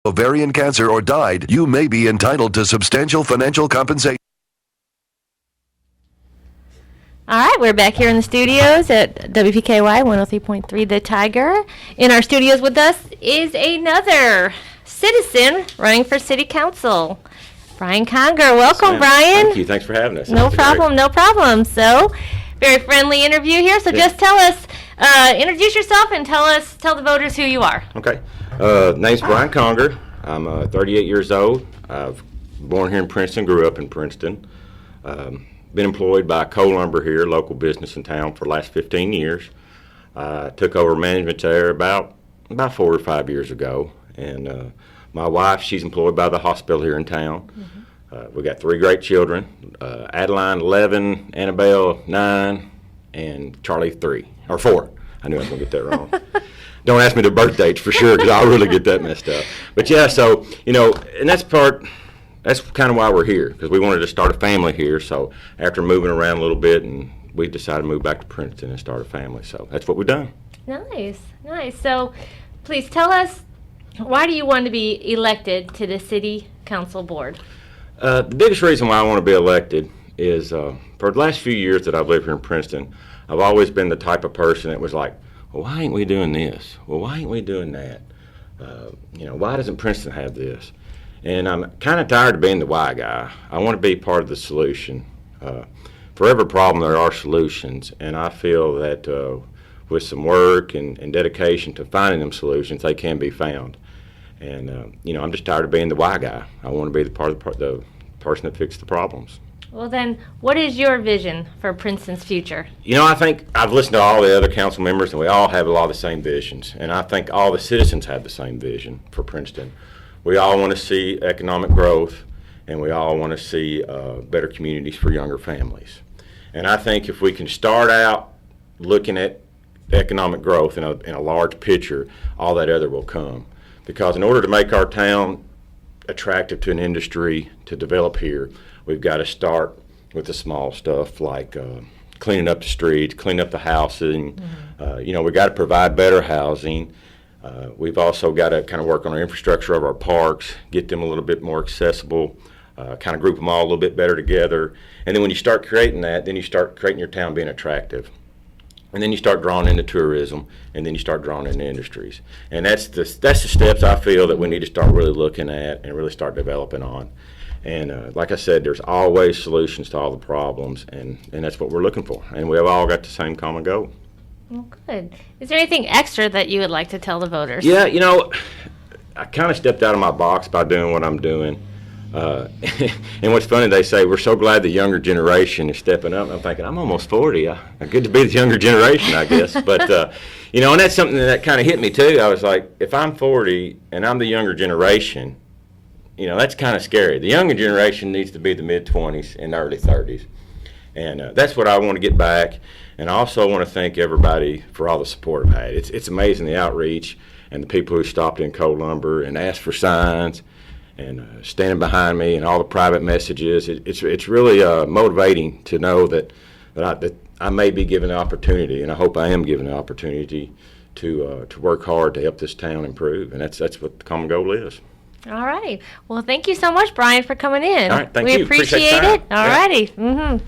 ovarian cancer, or died, you may be entitled to substantial financial compensation. All right, we're back here in the studios at WPKY 103.3 The Tiger. In our studios with us is another citizen running for city council, Brian Conger. Welcome, Yes, Brian. thank you. Thanks for having us. No problem, no problem. So, very friendly interview here. So just tell us, introduce yourself and tell the voters who you are. Okay. Name's Brian Conger. I'm 38 years old. I've born here in Princeton, grew up in Princeton. Been employed by Conger here, local business in town, for the last 15 years. Took over management there about 4 or 5 years ago. And my wife, she's employed by the hospital here in town. We got 3 great children, Adeline, 11, Annabelle, 9, and Charlie, 3, or 4. I knew I was going to get that wrong. Don't ask me the birth dates for sure, because I'll really get that messed up. But yeah, so, and that's kind of why we're here, because we wanted to start a family here. So after moving around a little bit, and we decided to move back to Princeton and start a family. So that's what we've done. Nice. So please tell us, why do you want to be elected to the city council board? The biggest reason why I want to be elected is for the last few years that I've lived here in Princeton, I've always been the type of person that was like, well, why ain't we doing this? Well, why ain't we doing that? Why doesn't Princeton have this? And I'm kind of tired of being the why guy. I want to be part of the solution. For every problem, there are solutions, and I feel that with some work and dedication to finding them solutions, they can be found. And I'm just tired of being the why guy. I want to be the person that fixes the problems. Well then, what is your vision for Princeton's future? I think I've listened to all the other council members, and we all have a lot of the same visions. And I think all the citizens have the same vision for Princeton. We all want to see economic growth, and we all want to see better communities for younger families. And I think if we can start out looking at economic growth in a large picture, all that other will come. Because in order to make our town attractive to an industry to develop here, we've got to start with the small stuff like cleaning up the streets, cleaning up the housing. We've got to provide better housing. We've also got to kind of work on our infrastructure of our parks, get them a little bit more accessible, kind of group them all a little bit better together. And then when you start creating that, then you start creating your town being attractive. And then you start drawing into tourism, and then you start drawing into industries. And that's the steps I feel that we need to start really looking at and really start developing on. And like I said, there's always solutions to all the problems, and that's what we're looking for. And we've all got the same common goal. Well, good. Is there anything extra that you would like to tell the voters? Yeah, I kind of stepped out of my box by doing what I'm doing. And what's funny, they say, we're so glad the younger generation is stepping up. I'm thinking, I'm almost 40. Good to be the younger generation, I guess. But, and that's something that kind of hit me, too. I was like, if I'm 40 and I'm the younger generation, that's kind of scary. The younger generation needs to be the mid-20s and early 30s. And that's what I want to get back. And I also want to thank everybody for all the support I've had. It's amazing, the outreach and the people who stopped in Conger and asked for signs and standing behind me and all the private messages. It's really motivating to know that I may be given the opportunity, and I hope I am given the opportunity to work hard to help this town improve. And that's what the common goal is. All right. Well, thank you so much, Brian, for coming in. All right, thank you. you. We appreciate it. All righty. Mm-hmm.